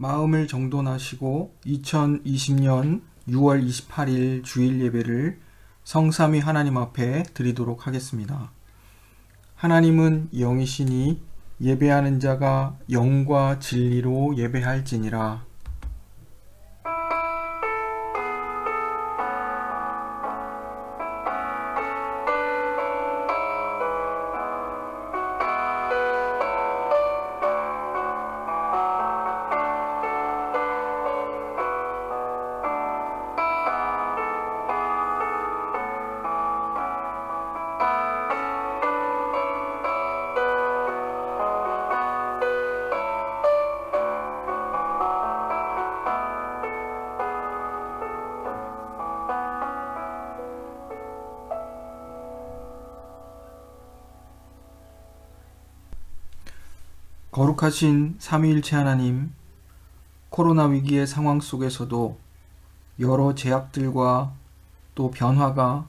마음을 정돈하시고 2020년 6월 28일 주일 예배를 성삼위 하나님 앞에 드리도록 하겠습니다. 하나님은 영이시니 예배하는 자가 영과 진리로 예배할지니라. 거룩하신 삼위일체 하나님, 코로나 위기의 상황 속에서도 여러 제약들과 또 변화가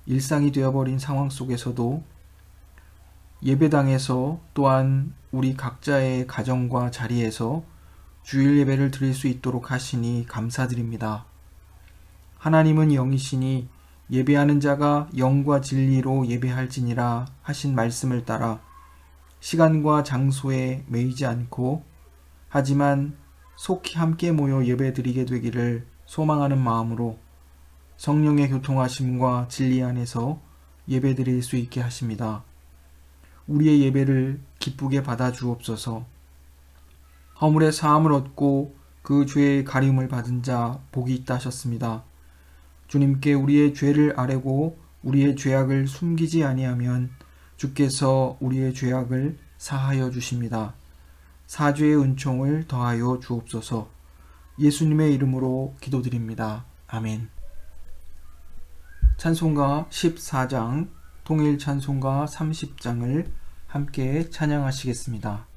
일상이 되어버린 상황 속에서도 예배당에서 또한 우리 각자의 가정과 자리에서 주일 예배를 드릴 수 있도록 하시니 감사드립니다. 하나님은 영이시니 예배하는 자가 영과 진리로 예배할지니라 하신 말씀을 따라 시간과 장소에 매이지 않고 하지만 속히 함께 모여 예배드리게 되기를 소망하는 마음으로 성령의 교통하심과 진리 안에서 예배드릴 수 있게 하십니다. 우리의 예배를 기쁘게 받아 주옵소서. 허물의 사함을 얻고 그 죄의 가림을 받은 자 복이 있다 하셨습니다. 주님께 우리의 죄를 아뢰고 우리의 죄악을 숨기지 아니하면 주께서 우리의 죄악을 사하여 주십니다. 사죄의 은총을 더하여 주옵소서. 예수님의 이름으로 기도드립니다. 아멘. 찬송가 14장, 통일 찬송가 30장을 함께 찬양하시겠습니다.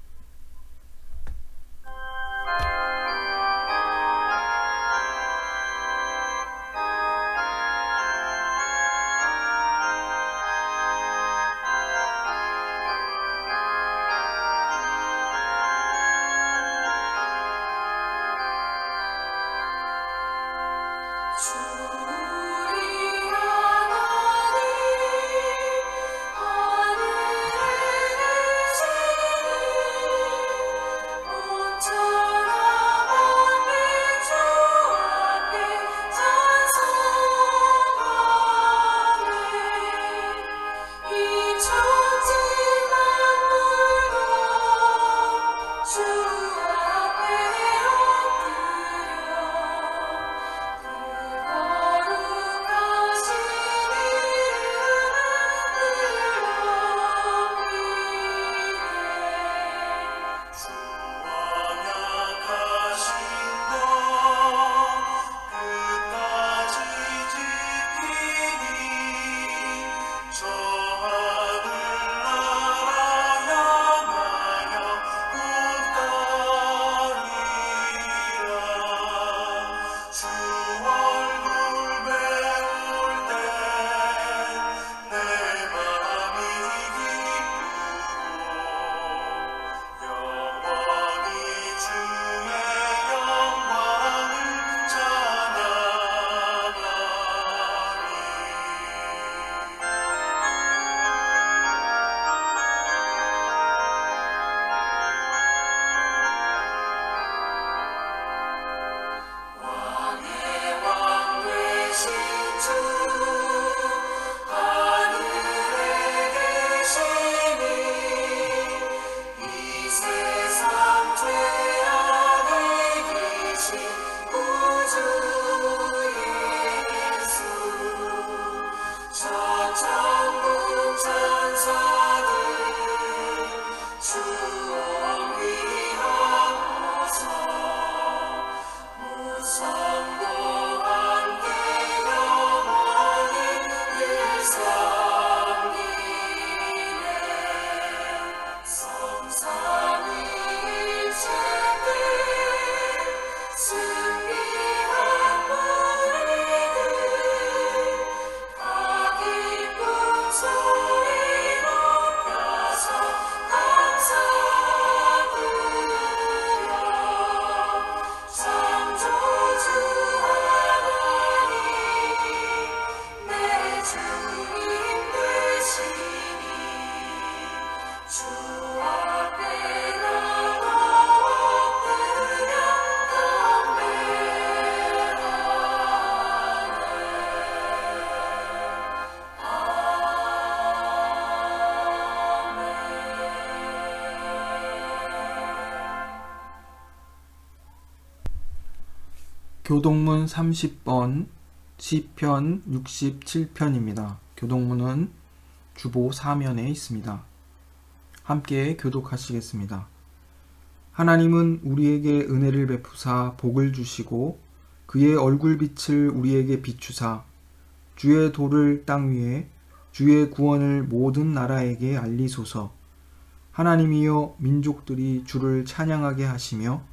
소리 높여서 감사 교동문 30번 시편 67편입니다. 교동문은 주보 4면에 있습니다. 함께 교독하시겠습니다. 하나님은 우리에게 은혜를 베푸사 복을 주시고 그의 얼굴빛을 우리에게 비추사 주의 도를 땅 위에 주의 구원을 모든 나라에게 알리소서. 하나님이여 민족들이 주를 찬양하게 하시며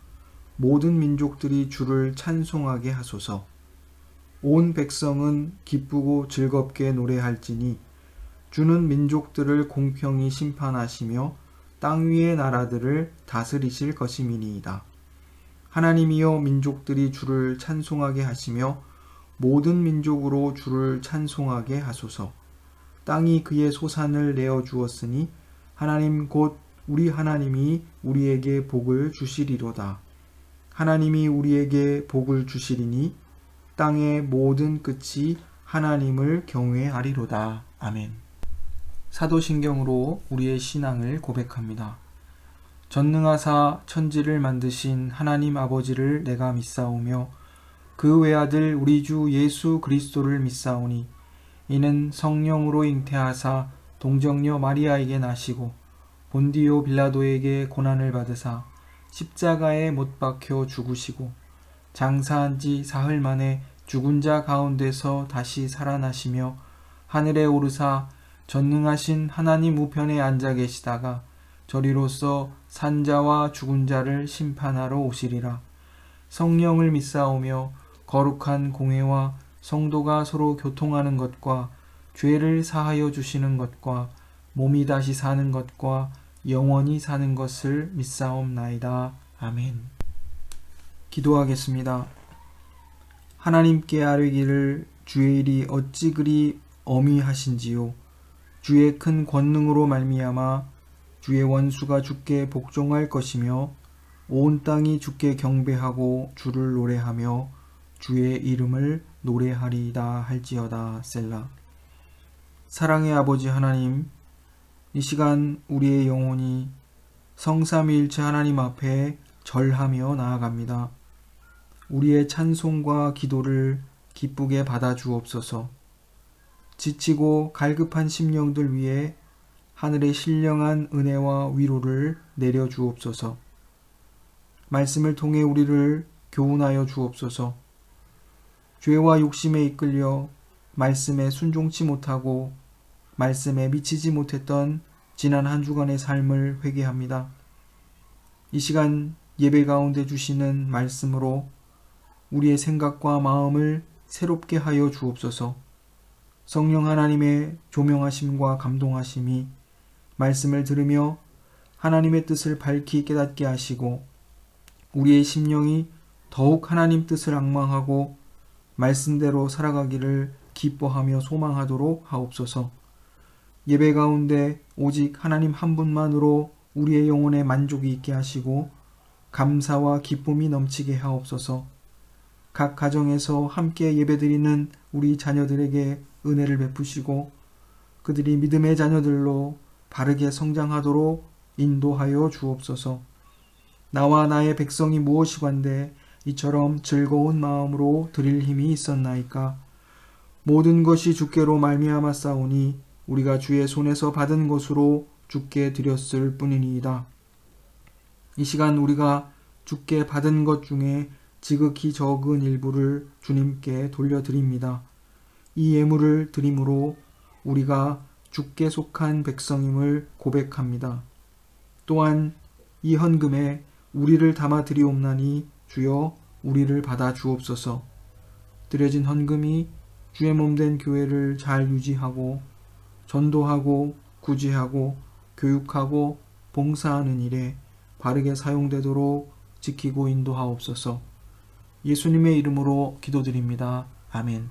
모든 민족들이 주를 찬송하게 하소서. 온 백성은 기쁘고 즐겁게 노래할지니 주는 민족들을 공평히 심판하시며 땅 위의 나라들을 다스리실 것임이니이다. 하나님이여 민족들이 주를 찬송하게 하시며 모든 민족으로 주를 찬송하게 하소서. 땅이 그의 소산을 내어 주었으니 하나님 곧 우리 하나님이 우리에게 복을 주시리로다. 하나님이 우리에게 복을 주시리니 땅의 모든 끝이 하나님을 경외하리로다. 아멘. 사도신경으로 우리의 신앙을 고백합니다. 전능하사 천지를 만드신 하나님 아버지를 내가 믿사오며 그 외아들 우리 주 예수 그리스도를 믿사오니 이는 성령으로 잉태하사 동정녀 마리아에게 나시고 본디오 빌라도에게 고난을 받으사 십자가에 못 박혀 죽으시고 장사한 지 사흘 만에 죽은 자 가운데서 다시 살아나시며 하늘에 오르사 전능하신 하나님 우편에 앉아 계시다가 저리로서 산자와 죽은 자를 심판하러 오시리라. 성령을 믿사오며 거룩한 공회와 성도가 서로 교통하는 것과 죄를 사하여 주시는 것과 몸이 다시 사는 것과 영원히 사는 것을 믿사옵나이다. 아멘. 기도하겠습니다. 하나님께 아뢰기를 주의 일이 어찌 그리 어미하신지요. 주의 큰 권능으로 말미암아 주의 원수가 주께 복종할 것이며 온 땅이 주께 경배하고 주를 노래하며 주의 이름을 노래하리이다 할지어다. 셀라. 사랑의 아버지 하나님, 이 시간 우리의 영혼이 성삼위일체 하나님 앞에 절하며 나아갑니다. 우리의 찬송과 기도를 기쁘게 받아 주옵소서. 지치고 갈급한 심령들 위에 하늘의 신령한 은혜와 위로를 내려 주옵소서. 말씀을 통해 우리를 교훈하여 주옵소서. 죄와 욕심에 이끌려 말씀에 순종치 못하고 말씀에 미치지 못했던 지난 한 주간의 삶을 회개합니다. 이 시간 예배 가운데 주시는 말씀으로 우리의 생각과 마음을 새롭게 하여 주옵소서. 성령 하나님의 조명하심과 감동하심이 말씀을 들으며 하나님의 뜻을 밝히 깨닫게 하시고 우리의 심령이 더욱 하나님 뜻을 앙망하고 말씀대로 살아가기를 기뻐하며 소망하도록 하옵소서. 예배 가운데 오직 하나님 한 분만으로 우리의 영혼에 만족이 있게 하시고 감사와 기쁨이 넘치게 하옵소서. 각 가정에서 함께 예배드리는 우리 자녀들에게 은혜를 베푸시고 그들이 믿음의 자녀들로 바르게 성장하도록 인도하여 주옵소서. 나와 나의 백성이 무엇이관데 이처럼 즐거운 마음으로 드릴 힘이 있었나이까. 모든 것이 주께로 말미암아 싸우니 우리가 주의 손에서 받은 것으로 주께 드렸을 뿐이니이다. 이 시간 우리가 주께 받은 것 중에 지극히 적은 일부를 주님께 돌려드립니다. 이 예물을 드림으로 우리가 주께 속한 백성임을 고백합니다. 또한 이 헌금에 우리를 담아 드리옵나니 주여 우리를 받아 주옵소서. 드려진 헌금이 주의 몸된 교회를 잘 유지하고 전도하고 구제하고 교육하고 봉사하는 일에 바르게 사용되도록 지키고 인도하옵소서. 예수님의 이름으로 기도드립니다. 아멘.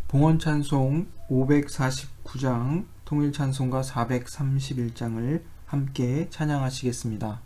봉헌찬송 549장, 통일찬송가 431장을 함께 찬양하시겠습니다.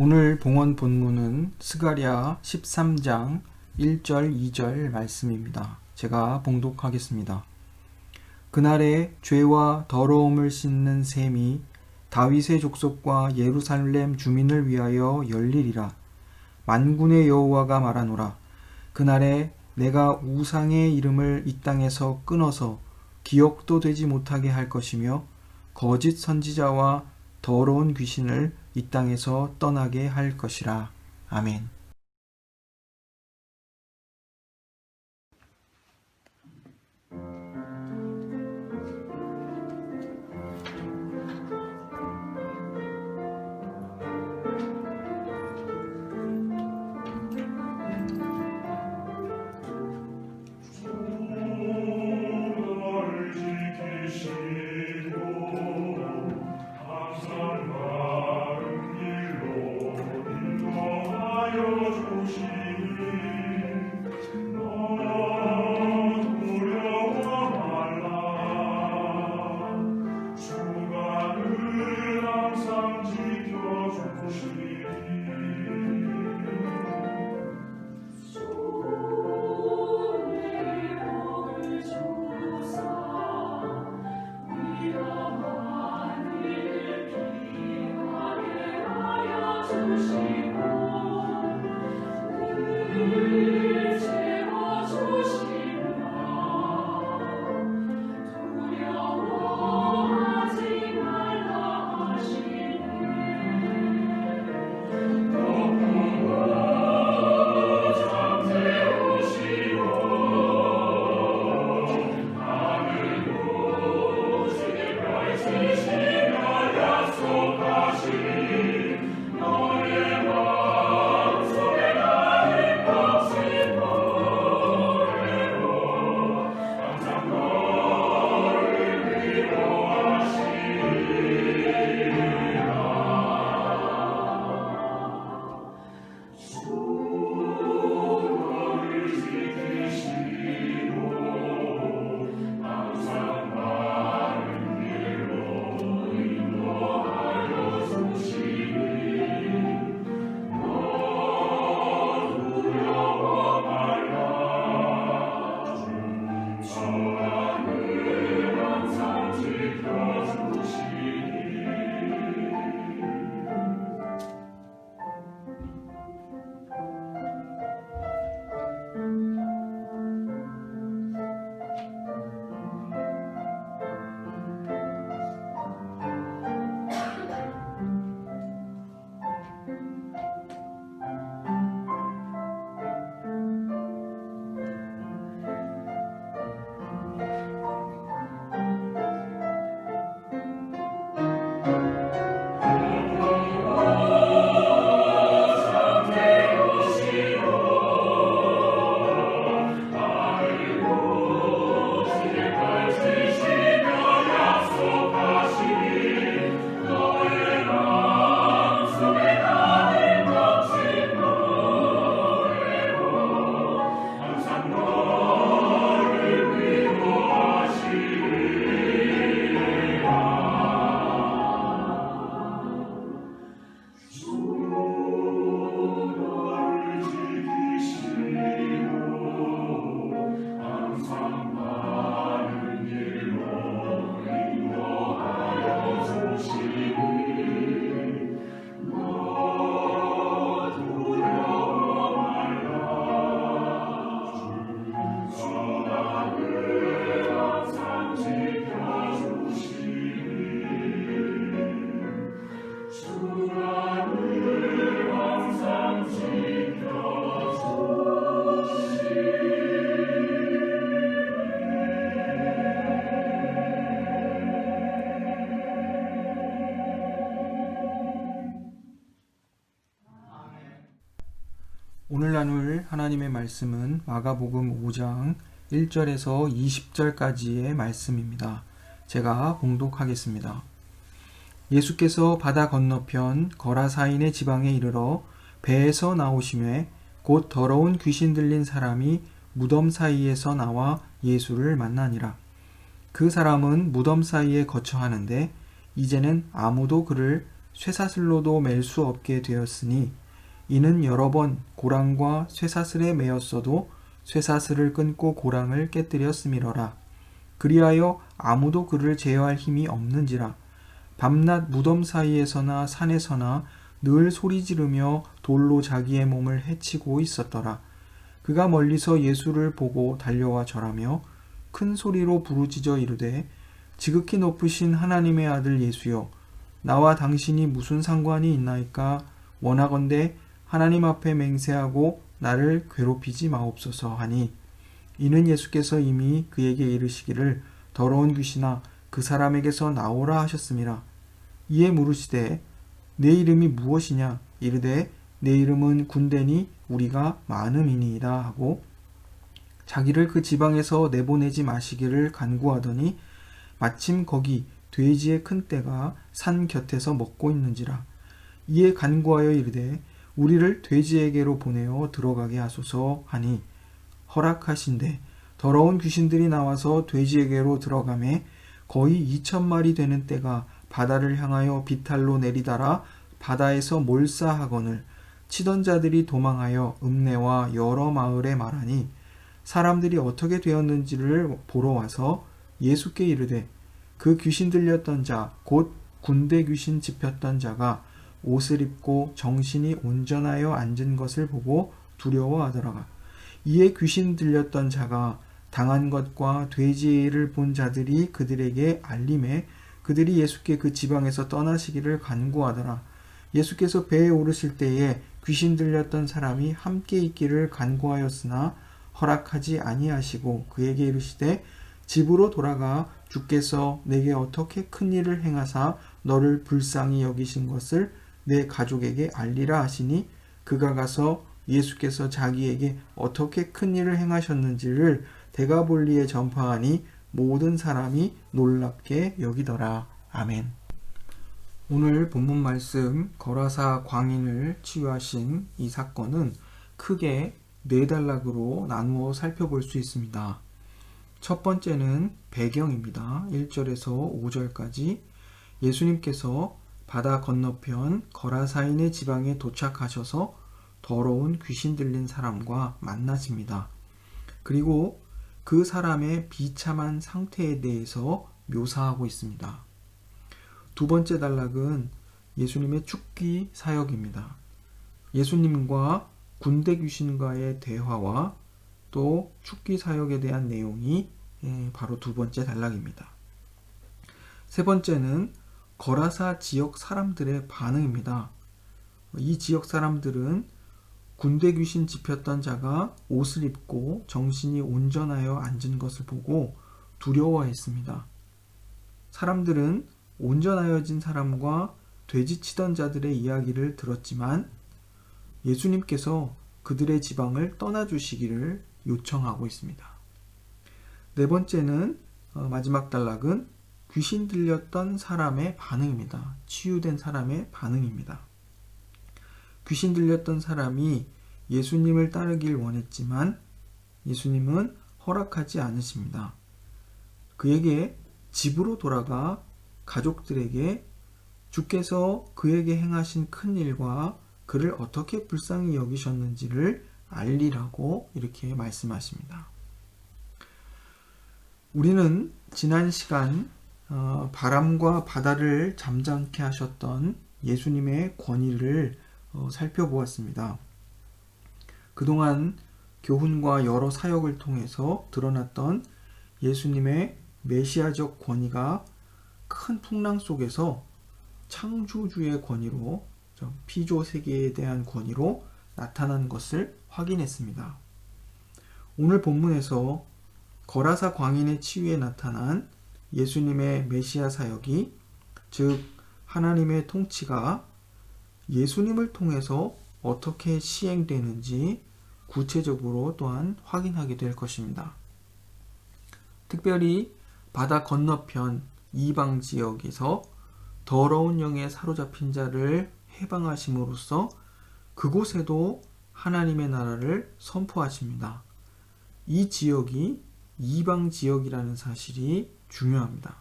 오늘 봉헌 본문은 스가랴 13장 1절 2절 말씀입니다. 제가 봉독하겠습니다. 그날에 죄와 더러움을 씻는 셈이 다윗의 족속과 예루살렘 주민을 위하여 열리리라. 만군의 여호와가 말하노라. 그날에 내가 우상의 이름을 이 땅에서 끊어서 기억도 되지 못하게 할 것이며 거짓 선지자와 더러운 귀신을 이 땅에서 떠나게 할 것이라. 아멘. 오늘 나눌 하나님의 말씀은 마가복음 5장 1절에서 20절까지의 말씀입니다. 제가 봉독하겠습니다. 예수께서 바다 건너편 거라사인의 지방에 이르러 배에서 나오심에 곧 더러운 귀신 들린 사람이 무덤 사이에서 나와 예수를 만나니라. 그 사람은 무덤 사이에 거처하는데 이제는 아무도 그를 쇠사슬로도 맬 수 없게 되었으니 이는 여러 번 고랑과 쇠사슬에 매였어도 쇠사슬을 끊고 고랑을 깨뜨렸음이러라. 그리하여 아무도 그를 제어할 힘이 없는지라. 밤낮 무덤 사이에서나 산에서나 늘 소리 지르며 돌로 자기의 몸을 해치고 있었더라. 그가 멀리서 예수를 보고 달려와 절하며 큰 소리로 부르짖어 이르되 지극히 높으신 하나님의 아들 예수여, 나와 당신이 무슨 상관이 있나이까? 원하건대 하나님 앞에 맹세하고 나를 괴롭히지 마옵소서 하니, 이는 예수께서 이미 그에게 이르시기를 더러운 귀신아 그 사람에게서 나오라 하셨음이라. 이에 물으시되 내 이름이 무엇이냐? 이르되 내 이름은 군대니 우리가 많음이니이다 하고 자기를 그 지방에서 내보내지 마시기를 간구하더니 마침 거기 돼지의 큰 떼가 산 곁에서 먹고 있는지라. 이에 간구하여 이르되 우리를 돼지에게로 보내어 들어가게 하소서 하니 허락하신대 더러운 귀신들이 나와서 돼지에게로 들어가매 거의 2,000마리 되는 떼가 바다를 향하여 비탈로 내리달아 바다에서 몰사하거늘 치던 자들이 도망하여 읍내와 여러 마을에 말하니 사람들이 어떻게 되었는지를 보러 와서 예수께 이르되 그 귀신 들렸던 자 곧 군대 귀신 집혔던 자가 옷을 입고 정신이 온전하여 앉은 것을 보고 두려워하더라. 이에 귀신 들렸던 자가 당한 것과 돼지의 일을 본 자들이 그들에게 알림해 그들이 예수께 그 지방에서 떠나시기를 간구하더라. 예수께서 배에 오르실 때에 귀신 들렸던 사람이 함께 있기를 간구하였으나 허락하지 아니하시고 그에게 이르시되 집으로 돌아가 주께서 내게 어떻게 큰 일을 행하사 너를 불쌍히 여기신 것을 내 가족에게 알리라 하시니 그가 가서 예수께서 자기에게 어떻게 큰 일을 행하셨는지를 데가볼리에 전파하니 모든 사람이 놀랍게 여기더라. 아멘. 오늘 본문 말씀 거라사 광인을 치유하신 이 사건은 크게 4단락으로 나누어 살펴볼 수 있습니다. 첫 번째는 배경입니다. 1절에서 5절까지 예수님께서 바다 건너편 거라사인의 지방에 도착하셔서 더러운 귀신 들린 사람과 만나십니다. 그리고 그 사람의 비참한 상태에 대해서 묘사하고 있습니다. 두 번째 단락은 예수님의 축기 사역입니다. 예수님과 군대 귀신과의 대화와 또 축기 사역에 대한 내용이 바로 두 번째 단락입니다. 세 번째는 거라사 지역 사람들의 반응입니다. 이 지역 사람들은 군대 귀신 집혔던 자가 옷을 입고 정신이 온전하여 앉은 것을 보고 두려워했습니다. 사람들은 온전하여진 사람과 돼지치던 자들의 이야기를 들었지만 예수님께서 그들의 지방을 떠나주시기를 요청하고 있습니다. 네 번째는 마지막 단락은 귀신 들렸던 사람의 반응입니다. 치유된 사람의 반응입니다. 귀신 들렸던 사람이 예수님을 따르길 원했지만 예수님은 허락하지 않으십니다. 그에게 집으로 돌아가 가족들에게 주께서 그에게 행하신 큰 일과 그를 어떻게 불쌍히 여기셨는지를 알리라고 이렇게 말씀하십니다. 우리는 지난 시간 바람과 바다를 잠잠케 하셨던 예수님의 권위를 살펴보았습니다. 그동안 교훈과 여러 사역을 통해서 드러났던 예수님의 메시아적 권위가 큰 풍랑 속에서 창조주의 권위로, 피조 세계에 대한 권위로 나타난 것을 확인했습니다. 오늘 본문에서 거라사 광인의 치유에 나타난 예수님의 메시아 사역이, 즉 하나님의 통치가 예수님을 통해서 어떻게 시행되는지 구체적으로 또한 확인하게 될 것입니다. 특별히 바다 건너편 이방 지역에서 더러운 영에 사로잡힌 자를 해방하심으로써 그곳에도 하나님의 나라를 선포하십니다. 이 지역이 이방 지역이라는 사실이 중요합니다.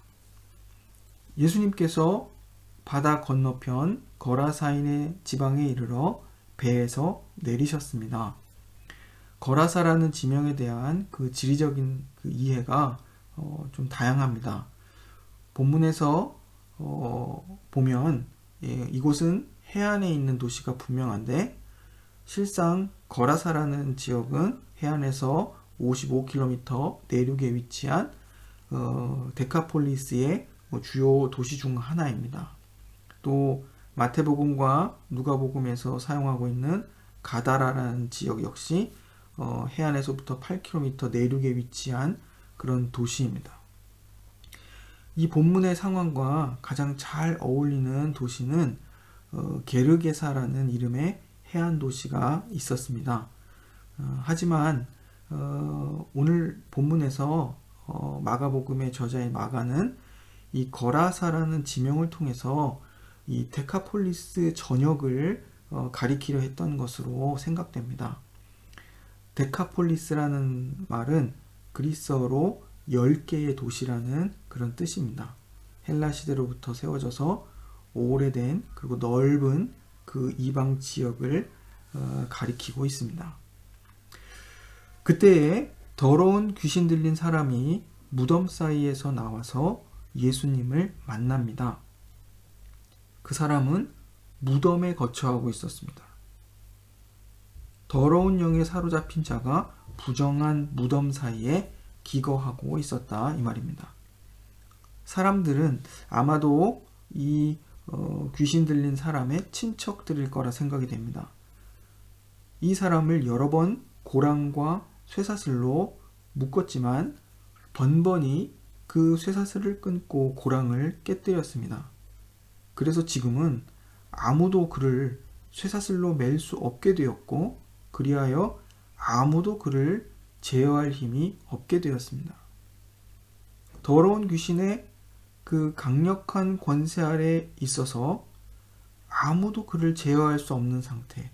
예수님께서 바다 건너편 거라사인의 지방에 이르러 배에서 내리셨습니다. 거라사라는 지명에 대한 그 지리적인 그 이해가 좀 다양합니다. 본문에서 보면 이곳은 해안에 있는 도시가 분명한데 실상 거라사라는 지역은 해안에서 55km 내륙에 위치한 데카폴리스의 주요 도시 중 하나입니다. 또 마태복음과 누가복음에서 사용하고 있는 가다라라는 지역 역시 해안에서부터 8km 내륙에 위치한 그런 도시입니다. 이 본문의 상황과 가장 잘 어울리는 도시는 게르게사라는 이름의 해안 도시가 있었습니다. 하지만 오늘 본문에서 마가복음의 저자인 마가는 이 거라사라는 지명을 통해서 이 데카폴리스 전역을 가리키려 했던 것으로 생각됩니다. 데카폴리스라는 말은 그리스어로 10개의 도시라는 그런 뜻입니다. 헬라 시대로부터 세워져서 오래된 그리고 넓은 그 이방 지역을 가리키고 있습니다. 그때에 더러운 귀신 들린 사람이 무덤 사이에서 나와서 예수님을 만납니다. 그 사람은 무덤에 거처하고 있었습니다. 더러운 영에 사로잡힌 자가 부정한 무덤 사이에 기거하고 있었다 이 말입니다. 사람들은 아마도 이 귀신 들린 사람의 친척들일 거라 생각이 됩니다. 이 사람을 여러 번 고랑과 쇠사슬로 묶었지만 번번이 그 쇠사슬을 끊고 고랑을 깨뜨렸습니다. 그래서 지금은 아무도 그를 쇠사슬로 맬 수 없게 되었고 그리하여 아무도 그를 제어할 힘이 없게 되었습니다. 더러운 귀신의 그 강력한 권세 아래 있어서 아무도 그를 제어할 수 없는 상태,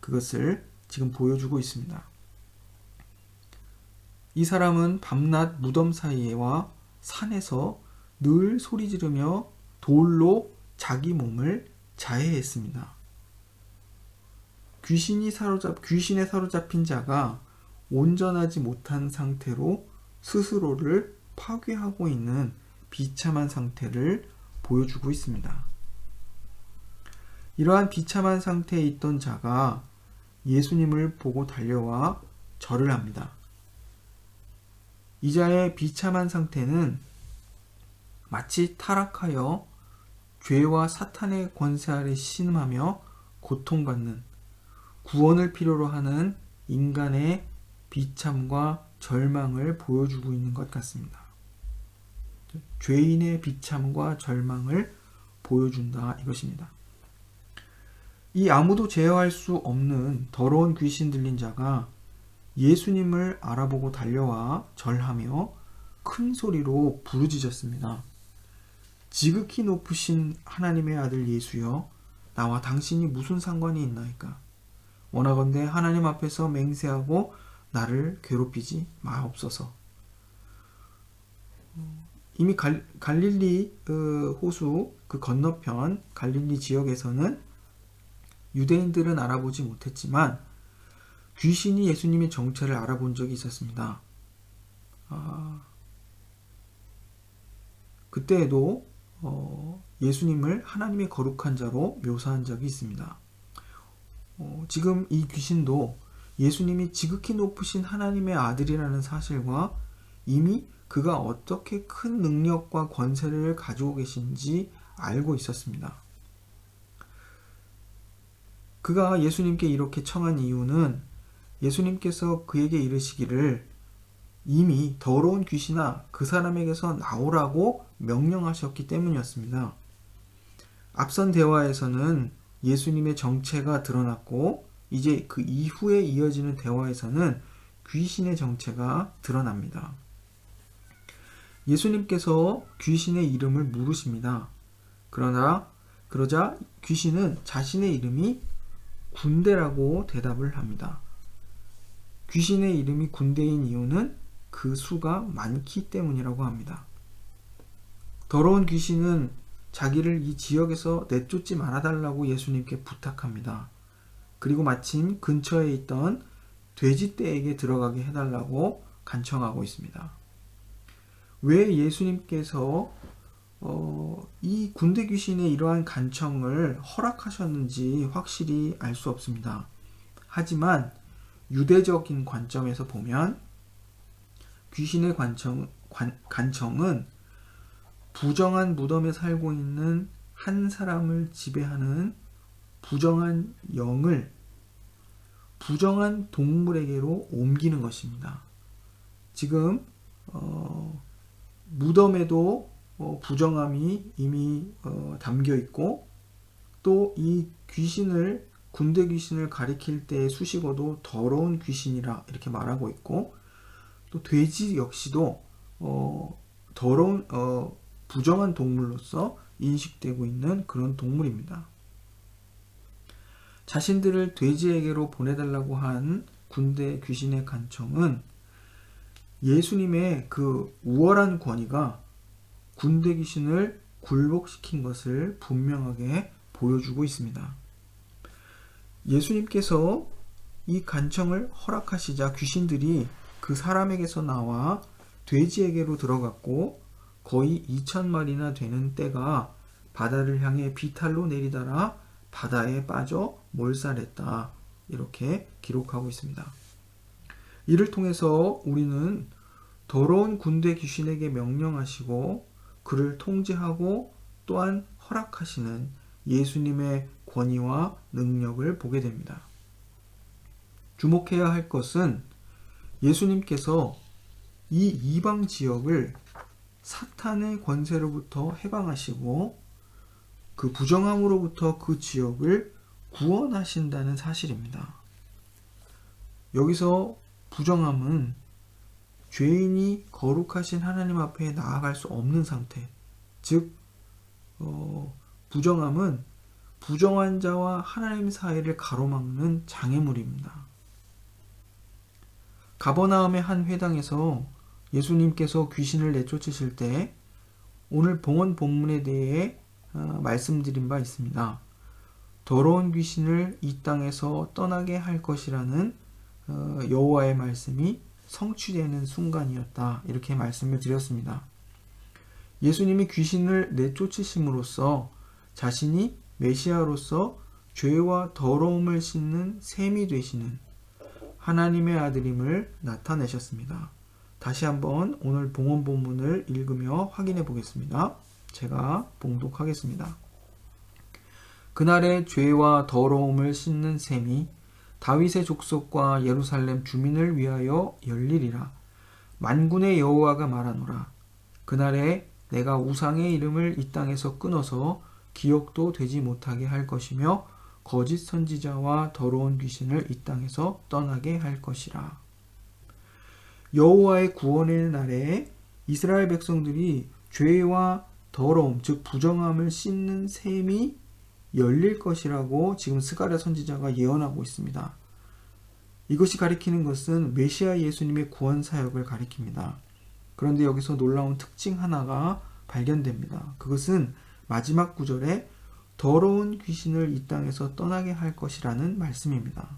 그것을 지금 보여주고 있습니다. 이 사람은 밤낮 무덤 사이와 산에서 늘 소리 지르며 돌로 자기 몸을 자해했습니다. 귀신에 사로잡힌 자가 온전하지 못한 상태로 스스로를 파괴하고 있는 비참한 상태를 보여주고 있습니다. 이러한 비참한 상태에 있던 자가 예수님을 보고 달려와 절을 합니다. 이 자의 비참한 상태는 마치 타락하여 죄와 사탄의 권세 아래 신음하며 고통받는 구원을 필요로 하는 인간의 비참과 절망을 보여주고 있는 것 같습니다. 죄인의 비참과 절망을 보여준다 이것입니다. 이 아무도 제어할 수 없는 더러운 귀신 들린 자가 예수님을 알아보고 달려와 절하며 큰 소리로 부르짖었습니다. 지극히 높으신 하나님의 아들 예수여, 나와 당신이 무슨 상관이 있나이까? 원하건대 하나님 앞에서 맹세하고 나를 괴롭히지 마옵소서. 이미 갈릴리 호수 그 건너편 갈릴리 지역에서는 유대인들은 알아보지 못했지만 귀신이 예수님의 정체를 알아본 적이 있었습니다. 그때에도 예수님을 하나님의 거룩한 자로 묘사한 적이 있습니다. 지금 이 귀신도 예수님이 지극히 높으신 하나님의 아들이라는 사실과 이미 그가 어떻게 큰 능력과 권세를 가지고 계신지 알고 있었습니다. 그가 예수님께 이렇게 청한 이유는 예수님께서 그에게 이르시기를 이미 더러운 귀신아 그 사람에게서 나오라고 명령하셨기 때문이었습니다. 앞선 대화에서는 예수님의 정체가 드러났고 이제 그 이후에 이어지는 대화에서는 귀신의 정체가 드러납니다. 예수님께서 귀신의 이름을 물으십니다. 그러자 귀신은 자신의 이름이 군대라고 대답을 합니다. 귀신의 이름이 군대인 이유는 그 수가 많기 때문이라고 합니다. 더러운 귀신은 자기를 이 지역에서 내쫓지 말아달라고 예수님께 부탁합니다. 그리고 마침 근처에 있던 돼지떼에게 들어가게 해달라고 간청하고 있습니다. 왜 예수님께서 이 군대 귀신의 이러한 간청을 허락하셨는지 확실히 알 수 없습니다. 하지만 유대적인 관점에서 보면 귀신의 간청은 부정한 무덤에 살고 있는 한 사람을 지배하는 부정한 영을 부정한 동물에게로 옮기는 것입니다. 지금 무덤에도 부정함이 이미 담겨 있고, 또 이 군대 귀신을 가리킬 때의 수식어도 더러운 귀신이라 이렇게 말하고 있고, 또 돼지 역시도 더러운 부정한 동물로서 인식되고 있는 그런 동물입니다. 자신들을 돼지에게로 보내달라고 한 군대 귀신의 간청은 예수님의 그 우월한 권위가 군대 귀신을 굴복시킨 것을 분명하게 보여주고 있습니다. 예수님께서 이 간청을 허락하시자 귀신들이 그 사람에게서 나와 돼지에게로 들어갔고, 거의 2,000마리나 되는 떼가 바다를 향해 비탈로 내리달아 바다에 빠져 몰살했다. 이렇게 기록하고 있습니다. 이를 통해서 우리는 더러운 군대 귀신에게 명령하시고 그를 통제하고 또한 허락하시는 예수님의 권위와 능력을 보게 됩니다. 주목해야 할 것은 예수님께서 이 이방 지역을 사탄의 권세로부터 해방하시고 그 부정함으로부터 그 지역을 구원하신다는 사실입니다. 여기서 부정함은 죄인이 거룩하신 하나님 앞에 나아갈 수 없는 상태, 즉 부정함은 부정한 자와 하나님 사이를 가로막는 장애물입니다. 가버나움의 한 회당에서 예수님께서 귀신을 내쫓으실 때 오늘 봉헌 본문에 대해 말씀드린 바 있습니다. 더러운 귀신을 이 땅에서 떠나게 할 것이라는 여호와의 말씀이 성취되는 순간이었다. 이렇게 말씀을 드렸습니다. 예수님이 귀신을 내쫓으심으로써 자신이 메시아로서 죄와 더러움을 씻는 셈이 되시는 하나님의 아들임을 나타내셨습니다. 다시 한번 오늘 봉헌 본문을 읽으며 확인해 보겠습니다. 제가 봉독하겠습니다. 그날의 죄와 더러움을 씻는 셈이 다윗의 족속과 예루살렘 주민을 위하여 열리리라. 만군의 여호와가 말하노라. 그날에 내가 우상의 이름을 이 땅에서 끊어서 기억도 되지 못하게 할 것이며 거짓 선지자와 더러운 귀신을 이 땅에서 떠나게 할 것이라. 여호와의 구원의 날에 이스라엘 백성들이 죄와 더러움, 즉 부정함을 씻는 셈이 열릴 것이라고 지금 스가랴 선지자가 예언하고 있습니다. 이것이 가리키는 것은 메시아 예수님의 구원 사역을 가리킵니다. 그런데 여기서 놀라운 특징 하나가 발견됩니다. 그것은 마지막 구절에 더러운 귀신을 이 땅에서 떠나게 할 것이라는 말씀입니다.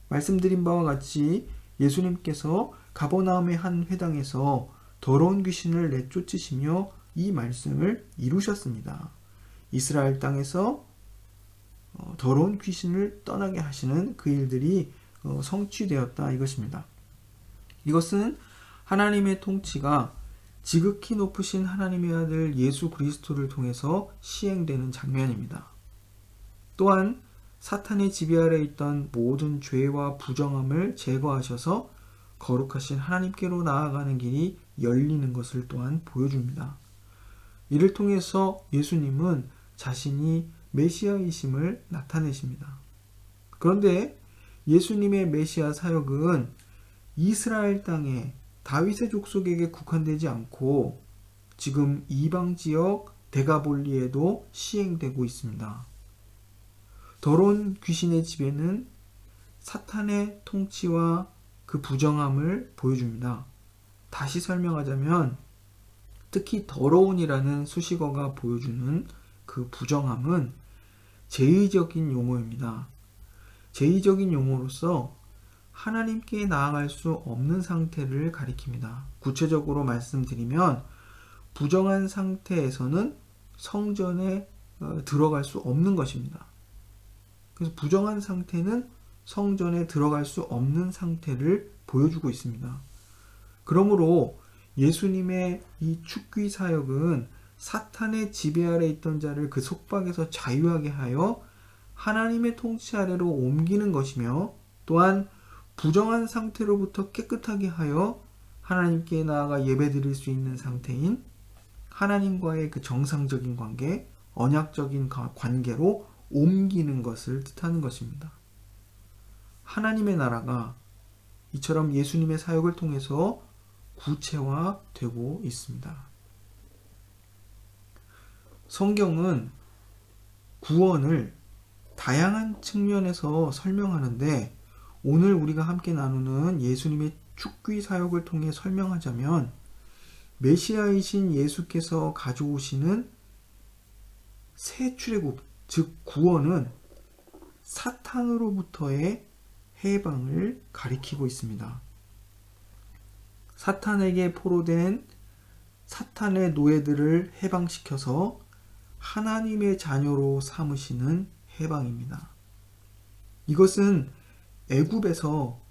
말씀드린 바와 같이 예수님께서 가버나움의 한 회당에서 더러운 귀신을 내쫓으시며 이 말씀을 이루셨습니다. 이스라엘 땅에서 더러운 귀신을 떠나게 하시는 그 일들이 성취되었다 이것입니다. 이것은 하나님의 통치가 지극히 높으신 하나님의 아들 예수 그리스도를 통해서 시행되는 장면입니다. 또한 사탄의 지배 아래 있던 모든 죄와 부정함을 제거하셔서 거룩하신 하나님께로 나아가는 길이 열리는 것을 또한 보여줍니다. 이를 통해서 예수님은 자신이 메시아이심을 나타내십니다. 그런데 예수님의 메시아 사역은 이스라엘 땅에 다윗의 족속에게 국한되지 않고 지금 이방 지역 데가볼리에도 시행되고 있습니다. 더러운 귀신의 지배는 사탄의 통치와 그 부정함을 보여줍니다. 다시 설명하자면 특히 더러운이라는 수식어가 보여주는 그 부정함은 제의적인 용어입니다. 제의적인 용어로서 하나님께 나아갈 수 없는 상태를 가리킵니다. 구체적으로 말씀드리면 부정한 상태에서는 성전에 들어갈 수 없는 것입니다. 그래서 부정한 상태는 성전에 들어갈 수 없는 상태를 보여주고 있습니다. 그러므로 예수님의 이 축귀 사역은 사탄의 지배 아래 있던 자를 그 속박에서 자유하게 하여 하나님의 통치 아래로 옮기는 것이며, 또한 부정한 상태로부터 깨끗하게 하여 하나님께 나아가 예배드릴 수 있는 상태인 하나님과의 그 정상적인 관계, 언약적인 관계로 옮기는 것을 뜻하는 것입니다. 하나님의 나라가 이처럼 예수님의 사역을 통해서 구체화되고 있습니다. 성경은 구원을 다양한 측면에서 설명하는데, 오늘 우리가 함께 나누는 예수님의 축귀 사역을 통해 설명하자면 메시아이신 예수께서 가져오시는 새 출애굽, 즉 구원은 사탄으로부터의 해방을 가리키고 있습니다. 사탄에게 포로된 사탄의 노예들을 해방시켜서 하나님의 자녀로 삼으시는 해방입니다. 이것은 애굽에서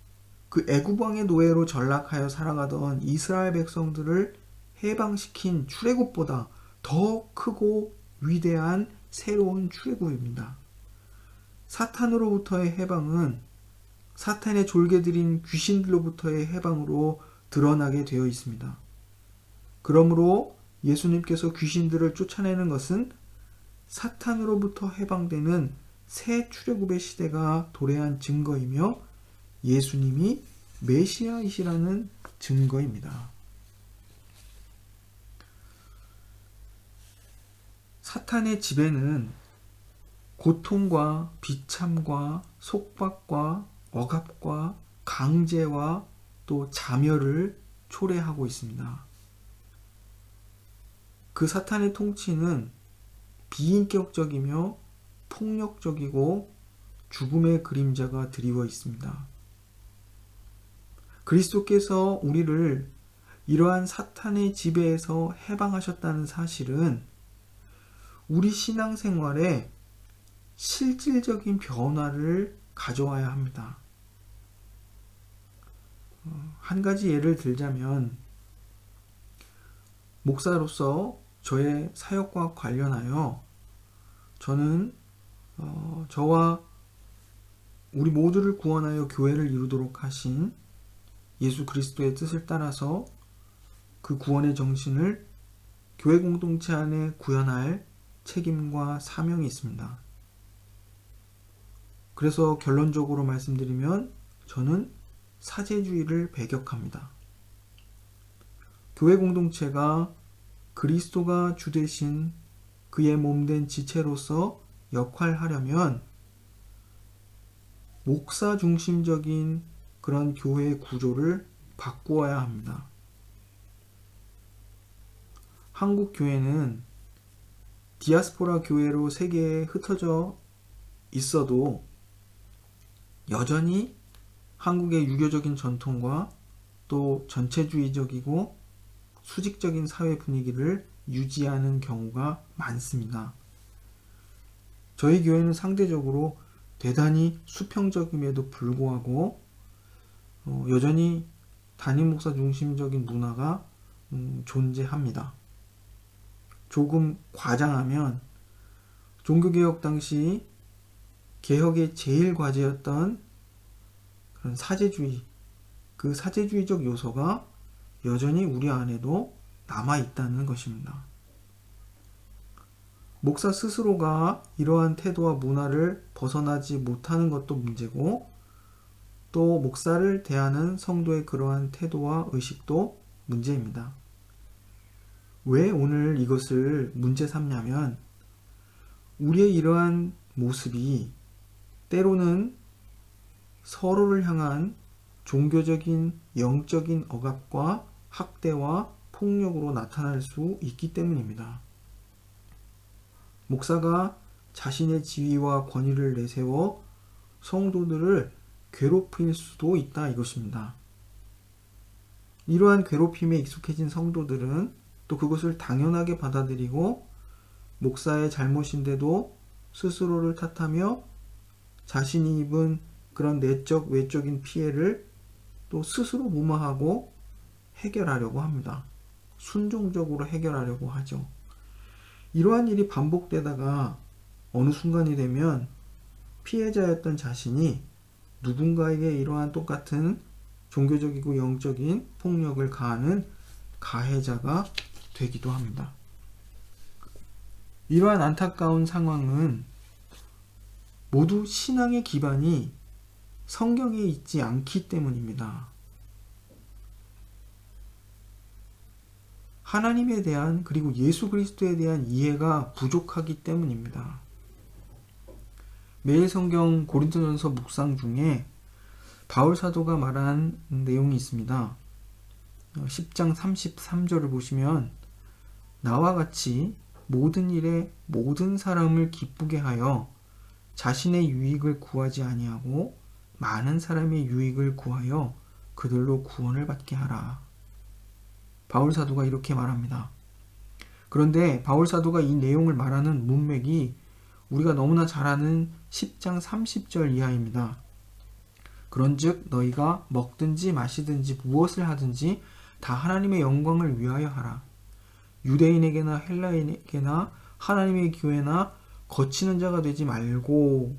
그 애굽왕의 노예로 전락하여 살아가던 이스라엘 백성들을 해방시킨 출애굽보다 더 크고 위대한 새로운 출애굽입니다. 사탄으로부터의 해방은 사탄의 졸개들인 귀신들로부터의 해방으로 드러나게 되어 있습니다. 그러므로 예수님께서 귀신들을 쫓아내는 것은 사탄으로부터 해방되는 새 출애굽의 시대가 도래한 증거이며 예수님이 메시아이시라는 증거입니다. 사탄의 지배는 고통과 비참과 속박과 억압과 강제와 또 자멸을 초래하고 있습니다. 그 사탄의 통치는 비인격적이며 폭력적이고 죽음의 그림자가 드리워 있습니다. 그리스도께서 우리를 이러한 사탄의 지배에서 해방하셨다는 사실은 우리 신앙생활에 실질적인 변화를 가져와야 합니다. 한 가지 예를 들자면, 목사로서 저의 사역과 관련하여 저는 저와 우리 모두를 구원하여 교회를 이루도록 하신 예수 그리스도의 뜻을 따라서 그 구원의 정신을 교회 공동체 안에 구현할 책임과 사명이 있습니다. 그래서 결론적으로 말씀드리면 저는 사제주의를 배격합니다. 교회 공동체가 그리스도가 주 되신 그의 몸된 지체로서 역할하려면 목사 중심적인 그런 교회의 구조를 바꾸어야 합니다. 한국 교회는 디아스포라 교회로 세계에 흩어져 있어도 여전히 한국의 유교적인 전통과 또 전체주의적이고 수직적인 사회 분위기를 유지하는 경우가 많습니다. 저희 교회는 상대적으로 대단히 수평적임에도 불구하고 여전히 담임 목사 중심적인 문화가 존재합니다. 조금 과장하면 종교개혁 당시 개혁의 제일 과제였던 그런 사제주의, 그 사제주의적 요소가 여전히 우리 안에도 남아있다는 것입니다. 목사 스스로가 이러한 태도와 문화를 벗어나지 못하는 것도 문제고, 또 목사를 대하는 성도의 그러한 태도와 의식도 문제입니다. 왜 오늘 이것을 문제 삼냐면, 우리의 이러한 모습이 때로는 서로를 향한 종교적인 영적인 억압과 학대와 폭력으로 나타날 수 있기 때문입니다. 목사가 자신의 지위와 권위를 내세워 성도들을 괴롭힐 수도 있다 이것입니다. 이러한 괴롭힘에 익숙해진 성도들은 또 그것을 당연하게 받아들이고 목사의 잘못인데도 스스로를 탓하며 자신이 입은 그런 내적 외적인 피해를 또 스스로 무마하고 해결하려고 합니다. 순종적으로 해결하려고 하죠. 이러한 일이 반복되다가 어느 순간이 되면 피해자였던 자신이 누군가에게 이러한 똑같은 종교적이고 영적인 폭력을 가하는 가해자가 되기도 합니다. 이러한 안타까운 상황은 모두 신앙의 기반이 성경에 있지 않기 때문입니다. 하나님에 대한 그리고 예수 그리스도에 대한 이해가 부족하기 때문입니다. 매일 성경 고린도전서 묵상 중에 바울 사도가 말한 내용이 있습니다. 10장 33절을 보시면 나와 같이 모든 일에 모든 사람을 기쁘게 하여 자신의 유익을 구하지 아니하고 많은 사람의 유익을 구하여 그들로 구원을 받게 하라. 바울 사도가 이렇게 말합니다. 그런데 바울 사도가 이 내용을 말하는 문맥이 우리가 너무나 잘 아는 10장 30절 이하입니다. 그런즉 너희가 먹든지 마시든지 무엇을 하든지 다 하나님의 영광을 위하여 하라. 유대인에게나 헬라인에게나 하나님의 교회나 거치는 자가 되지 말고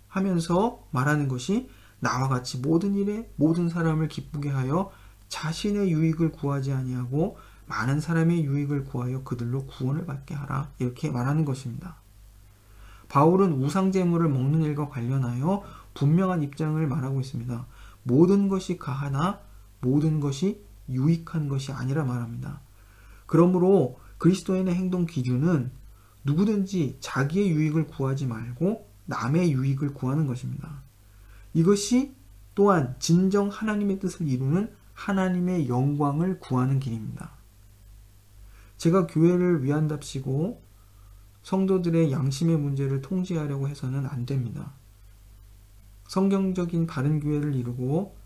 하면서 말하는 것이 나와 같이 모든 일에 모든 사람을 기쁘게 하여 자신의 유익을 구하지 아니하고 많은 사람의 유익을 구하여 그들로 구원을 받게 하라. 이렇게 말하는 것입니다. 바울은 우상제물을 먹는 일과 관련하여 분명한 입장을 말하고 있습니다. 모든 것이 가하나 모든 것이 유익한 것이 아니라 말합니다. 그러므로 그리스도인의 행동 기준은 누구든지 자기의 유익을 구하지 말고 남의 유익을 구하는 것입니다. 이것이 또한 진정 하나님의 뜻을 이루는 하나님의 영광을 구하는 길입니다. 제가 교회를 위한답시고 성도들의 양심의 문제를 통제하려고 해서는 안 됩니다. 성경적인 바른 교회를 이루고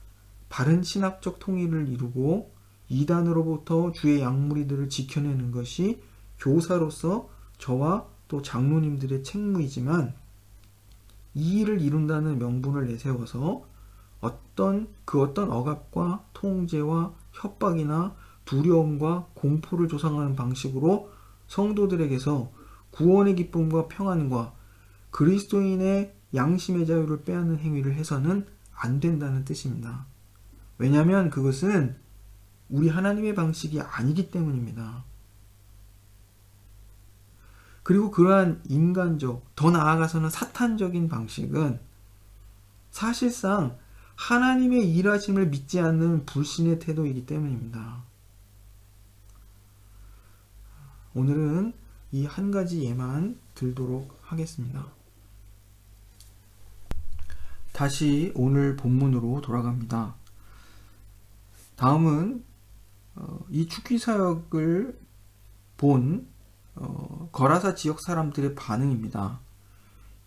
바른 신학적 통일을 이루고 이단으로부터 주의 양무리들을 지켜내는 것이 교사로서 저와 또 장로님들의 책무이지만 이 일을 이룬다는 명분을 내세워서 어떤 억압과 통제와 협박이나 두려움과 공포를 조성하는 방식으로 성도들에게서 구원의 기쁨과 평안과 그리스도인의 양심의 자유를 빼앗는 행위를 해서는 안 된다는 뜻입니다. 왜냐하면 그것은 우리 하나님의 방식이 아니기 때문입니다. 그리고 그러한 인간적, 더 나아가서는 사탄적인 방식은 사실상 하나님의 일하심을 믿지 않는 불신의 태도이기 때문입니다. 오늘은 이 한 가지 예만 들도록 하겠습니다. 다시 오늘 본문으로 돌아갑니다. 다음은 이 축기사역을 본 거라사 지역 사람들의 반응입니다.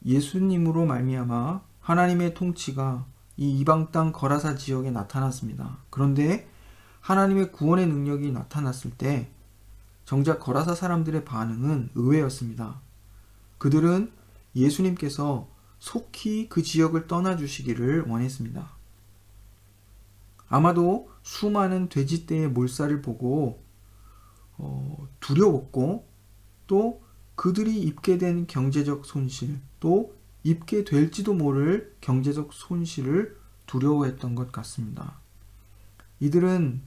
예수님으로 말미암아 하나님의 통치가 이 이방 땅 거라사 지역에 나타났습니다. 그런데 하나님의 구원의 능력이 나타났을 때 정작 거라사 사람들의 반응은 의외였습니다. 그들은 예수님께서 속히 그 지역을 떠나주시기를 원했습니다. 아마도 수많은 돼지떼의 몰살을 보고 두려웠고 또 그들이 입게 된 경제적 손실, 또 입게 될지도 모를 경제적 손실을 두려워했던 것 같습니다. 이들은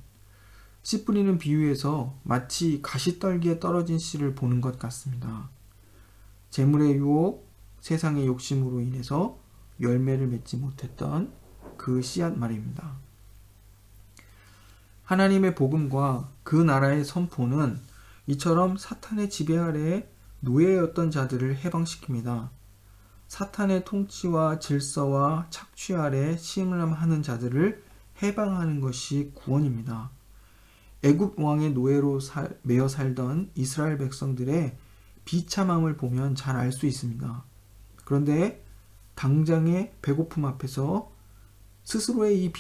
씨 뿌리는 비유에서 마치 가시떨기에 떨어진 씨를 보는 것 같습니다. 재물의 유혹, 세상의 욕심으로 인해서 열매를 맺지 못했던 그 씨앗 말입니다. 하나님의 복음과 그 나라의 선포는 이처럼 사탄의 지배 아래 노예였던 자들을 해방시킵니다. 사탄의 통치와 질서와 착취 아래 심음하는 자들을 해방하는 것이 구원입니다. 애굽 왕의 노예로 매여 살던 이스라엘 백성들의 비참함을 보면 잘 알 수 있습니다. 그런데 당장의 배고픔 앞에서 스스로의 이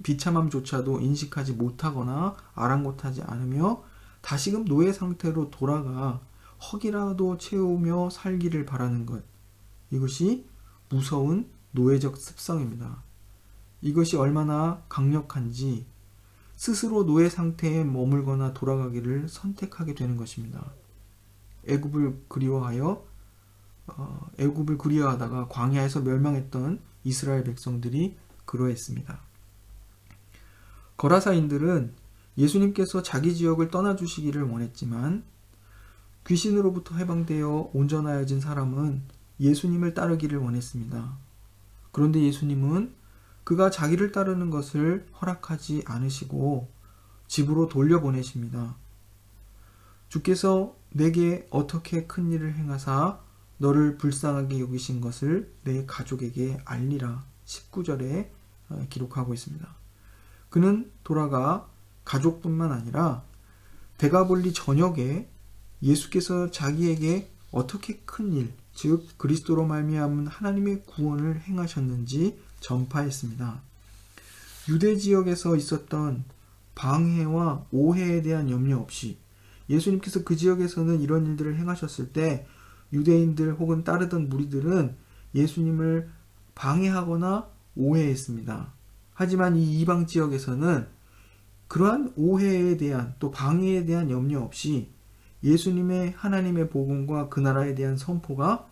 비참함조차도 인식하지 못하거나 아랑곳하지 않으며 다시금 노예 상태로 돌아가 허기라도 채우며 살기를 바라는 것. 이것이 무서운 노예적 습성입니다. 이것이 얼마나 강력한지 스스로 노예 상태에 머물거나 돌아가기를 선택하게 되는 것입니다. 애굽을 그리워하다가 광야에서 멸망했던 이스라엘 백성들이 그러했습니다. 거라사인들은 예수님께서 자기 지역을 떠나주시기를 원했지만 귀신으로부터 해방되어 온전하여진 사람은 예수님을 따르기를 원했습니다. 그런데 예수님은 그가 자기를 따르는 것을 허락하지 않으시고 집으로 돌려보내십니다. 주께서 내게 어떻게 큰 일을 행하사 너를 불쌍하게 여기신 것을 내 가족에게 알리라. 19절에 기록하고 있습니다. 그는 돌아가 가족뿐만 아니라 대가볼리 저녁에 예수께서 자기에게 어떻게 큰 일, 즉 그리스도로 말미암은 하나님의 구원을 행하셨는지 전파했습니다. 유대 지역에서 있었던 방해와 오해에 대한 염려 없이 예수님께서 그 지역에서는 이런 일들을 행하셨을 때 유대인들 혹은 따르던 무리들은 예수님을 방해하거나 오해했습니다. 하지만 이 이방 지역에서는 그러한 오해에 대한 또 방해에 대한 염려 없이 예수님의 하나님의 복음과 그 나라에 대한 선포가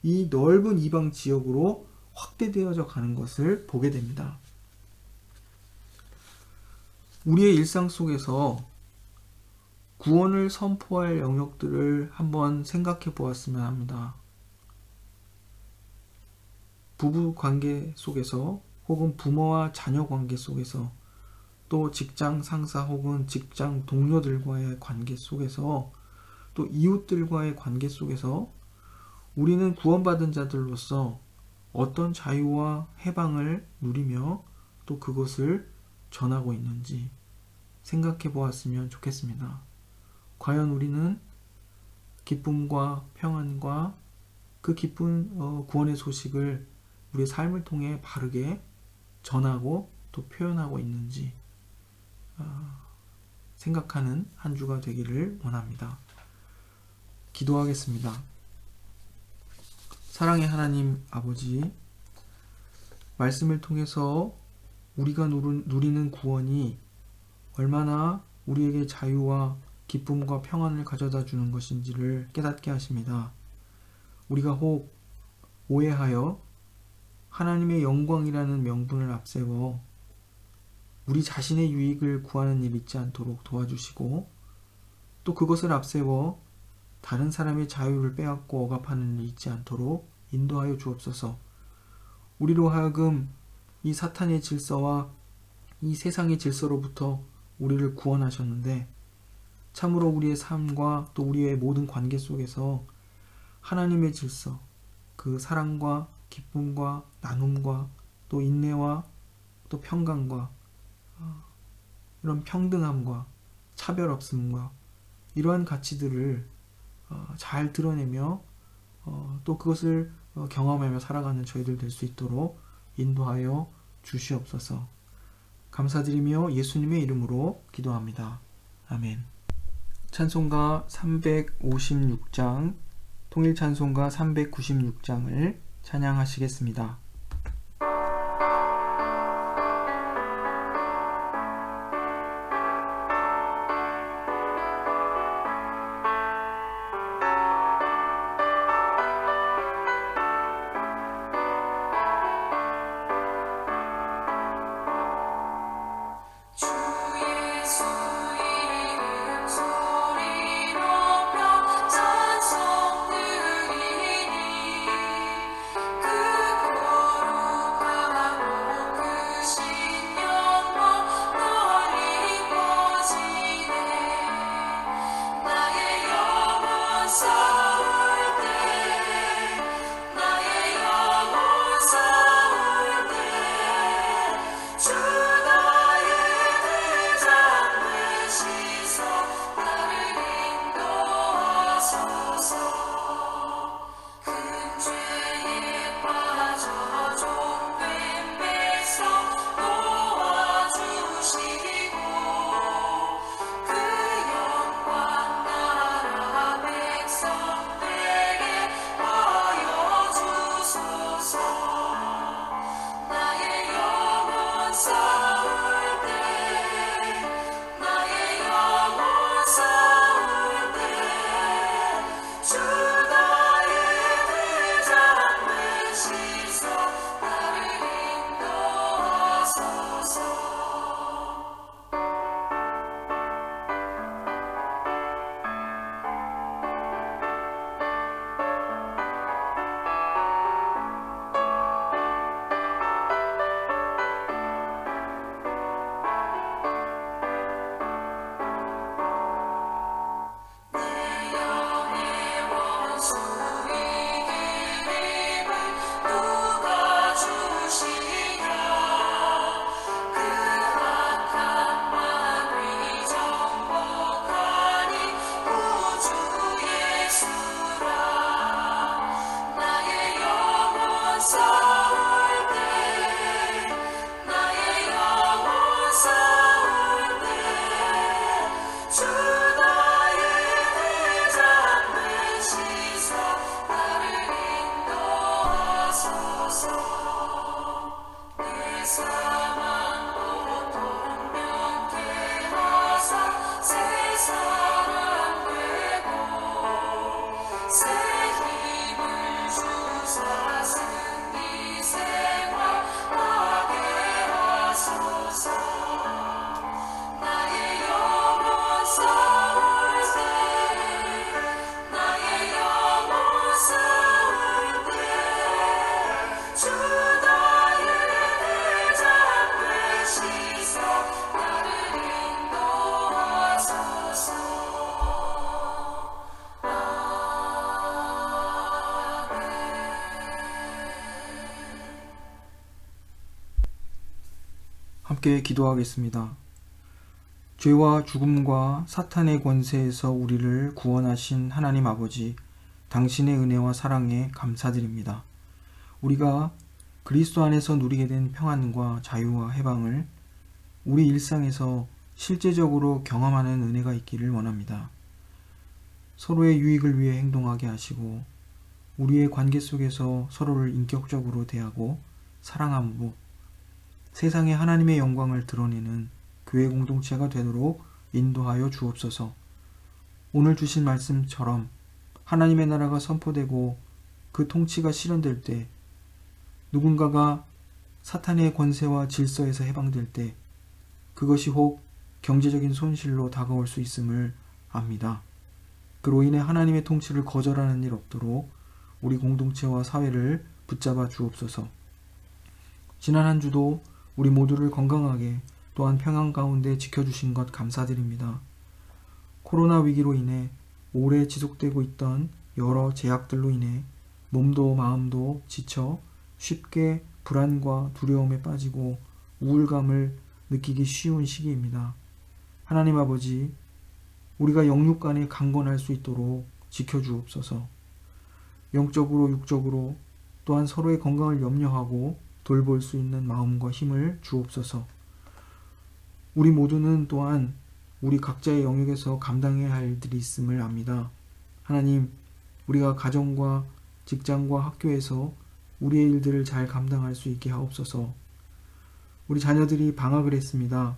이 넓은 이방 지역으로 확대되어져 가는 것을 보게 됩니다. 우리의 일상 속에서 구원을 선포할 영역들을 한번 생각해 보았으면 합니다. 부부 관계 속에서 혹은 부모와 자녀 관계 속에서 또 직장 상사 혹은 직장 동료들과의 관계 속에서 또 이웃들과의 관계 속에서 우리는 구원받은 자들로서 어떤 자유와 해방을 누리며 또 그것을 전하고 있는지 생각해 보았으면 좋겠습니다. 과연 우리는 기쁨과 평안과 그 기쁜 구원의 소식을 우리의 삶을 통해 바르게 전하고 또 표현하고 있는지 생각하는 한 주가 되기를 원합니다. 기도하겠습니다. 사랑의 하나님 아버지, 말씀을 통해서 우리가 누리는 구원이 얼마나 우리에게 자유와 기쁨과 평안을 가져다 주는 것인지를 깨닫게 하십니다. 우리가 혹 오해하여 하나님의 영광이라는 명분을 앞세워 우리 자신의 유익을 구하는 일 있지 않도록 도와주시고 또 그것을 앞세워 다른 사람의 자유를 빼앗고 억압하는 일 있지 않도록 인도하여 주옵소서. 우리로 하여금 이 사탄의 질서와 이 세상의 질서로부터 우리를 구원하셨는데 참으로 우리의 삶과 또 우리의 모든 관계 속에서 하나님의 질서, 그 사랑과 기쁨과 나눔과 또 인내와 또 평강과 이런 평등함과 차별 없음과 이러한 가치들을 잘 드러내며 또 그것을 경험하며 살아가는 저희들 될 수 있도록 인도하여 주시옵소서. 감사드리며 예수님의 이름으로 기도합니다. 아멘. 찬송가 356장, 통일 찬송가 396장을 찬양하시겠습니다. 함께 기도하겠습니다. 죄와 죽음과 사탄의 권세에서 우리를 구원하신 하나님 아버지, 당신의 은혜와 사랑에 감사드립니다. 우리가 그리스도 안에서 누리게 된 평안과 자유와 해방을 우리 일상에서 실제적으로 경험하는 은혜가 있기를 원합니다. 서로의 유익을 위해 행동하게 하시고 우리의 관계 속에서 서로를 인격적으로 대하고 사랑함으로 세상에 하나님의 영광을 드러내는 교회 공동체가 되도록 인도하여 주옵소서. 오늘 주신 말씀처럼 하나님의 나라가 선포되고 그 통치가 실현될 때 누군가가 사탄의 권세와 질서에서 해방될 때 그것이 혹 경제적인 손실로 다가올 수 있음을 압니다. 그로 인해 하나님의 통치를 거절하는 일 없도록 우리 공동체와 사회를 붙잡아 주옵소서. 지난 한 주도 우리 모두를 건강하게 또한 평안 가운데 지켜주신 것 감사드립니다. 코로나 위기로 인해 오래 지속되고 있던 여러 제약들로 인해 몸도 마음도 지쳐 쉽게 불안과 두려움에 빠지고 우울감을 느끼기 쉬운 시기입니다. 하나님 아버지, 우리가 영육 간에 강건할 수 있도록 지켜주옵소서. 영적으로 육적으로 또한 서로의 건강을 염려하고 돌볼 수 있는 마음과 힘을 주옵소서. 우리 모두는 또한 우리 각자의 영역에서 감당해야 할 일들이 있음을 압니다. 하나님, 우리가 가정과 직장과 학교에서 우리의 일들을 잘 감당할 수 있게 하옵소서. 우리 자녀들이 방학을 했습니다.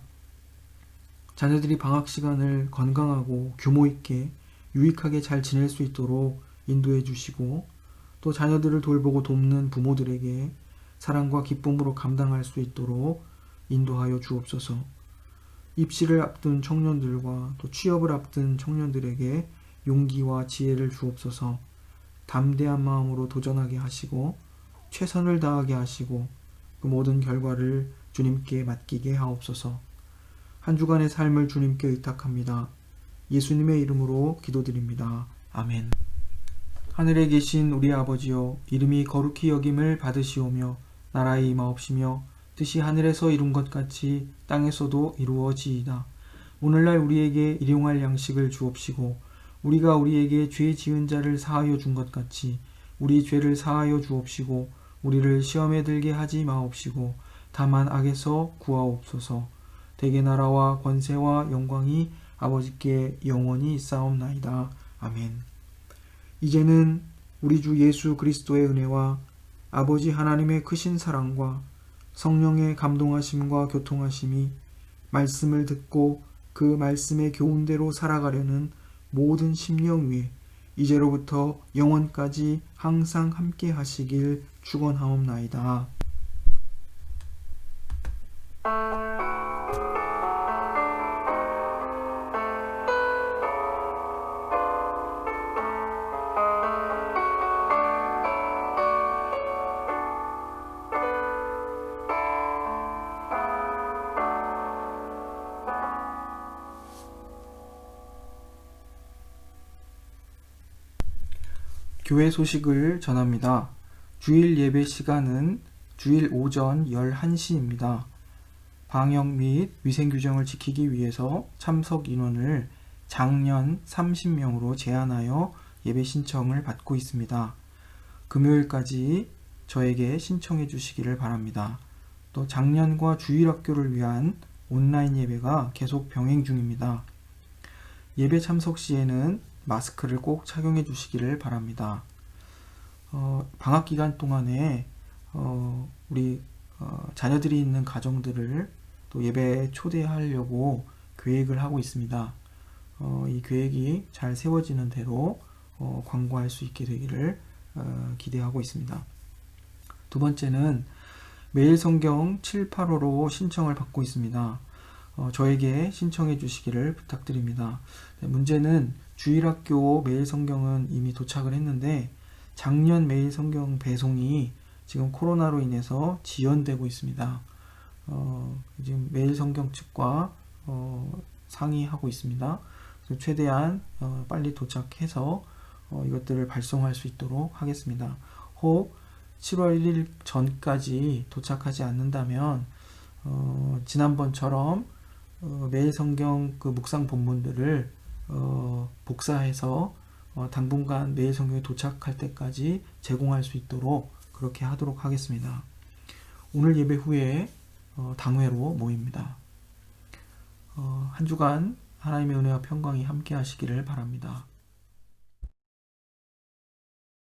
자녀들이 방학 시간을 건강하고 규모 있게 유익하게 잘 지낼 수 있도록 인도해 주시고 또 자녀들을 돌보고 돕는 부모들에게 사랑과 기쁨으로 감당할 수 있도록 인도하여 주옵소서. 입시를 앞둔 청년들과 또 취업을 앞둔 청년들에게 용기와 지혜를 주옵소서. 담대한 마음으로 도전하게 하시고 최선을 다하게 하시고 그 모든 결과를 주님께 맡기게 하옵소서. 한 주간의 삶을 주님께 의탁합니다. 예수님의 이름으로 기도드립니다. 아멘. 하늘에 계신 우리 아버지여, 이름이 거룩히 여김을 받으시오며 나라의 임하옵시며 뜻이 하늘에서 이룬 것 같이 땅에서도 이루어지이다. 오늘날 우리에게 일용할 양식을 주옵시고 우리가 우리에게 죄 지은 자를 사하여 준 것 같이 우리 죄를 사하여 주옵시고 우리를 시험에 들게 하지 마옵시고 다만 악에서 구하옵소서. 대개 나라와 권세와 영광이 아버지께 영원히 있사옵나이다. 아멘. 이제는 우리 주 예수 그리스도의 은혜와 아버지 하나님의 크신 사랑과 성령의 감동하심과 교통하심이 말씀을 듣고 그 말씀의 교훈대로 살아가려는 모든 심령 위에 이제로부터 영원까지 항상 함께 하시길 축원하옵나이다. 교회 소식을 전합니다. 주일 예배 시간은 주일 오전 11시입니다. 방역 및 위생 규정을 지키기 위해서 참석 인원을 작년 30명으로 제한하여 예배 신청을 받고 있습니다. 금요일까지 저에게 신청해 주시기를 바랍니다. 또 작년과 주일학교를 위한 온라인 예배가 계속 병행 중입니다. 예배 참석 시에는 마스크를 꼭 착용해 주시기를 바랍니다. 방학 기간 동안에 우리 자녀들이 있는 가정들을 또 예배에 초대하려고 계획을 하고 있습니다. 이 계획이 잘 세워지는 대로 광고할 수 있게 되기를 기대하고 있습니다. 두 번째는 매일 성경 7, 8호로 신청을 받고 있습니다. 저에게 신청해 주시기를 부탁드립니다. 문제는 주일학교 매일 성경은 이미 도착을 했는데 작년 매일 성경 배송이 지금 코로나로 인해서 지연되고 있습니다. 지금 매일 성경 측과 상의하고 있습니다. 그래서 최대한 빨리 도착해서 이것들을 발송할 수 있도록 하겠습니다. 혹 7월 1일 전까지 도착하지 않는다면 지난번처럼 매일 성경 그 묵상 본문들을 복사해서 당분간 매일 성경에 도착할 때까지 제공할 수 있도록 그렇게 하도록 하겠습니다. 오늘 예배 후에 당회로 모입니다. 한 주간 하나님의 은혜와 평강이 함께 하시기를 바랍니다.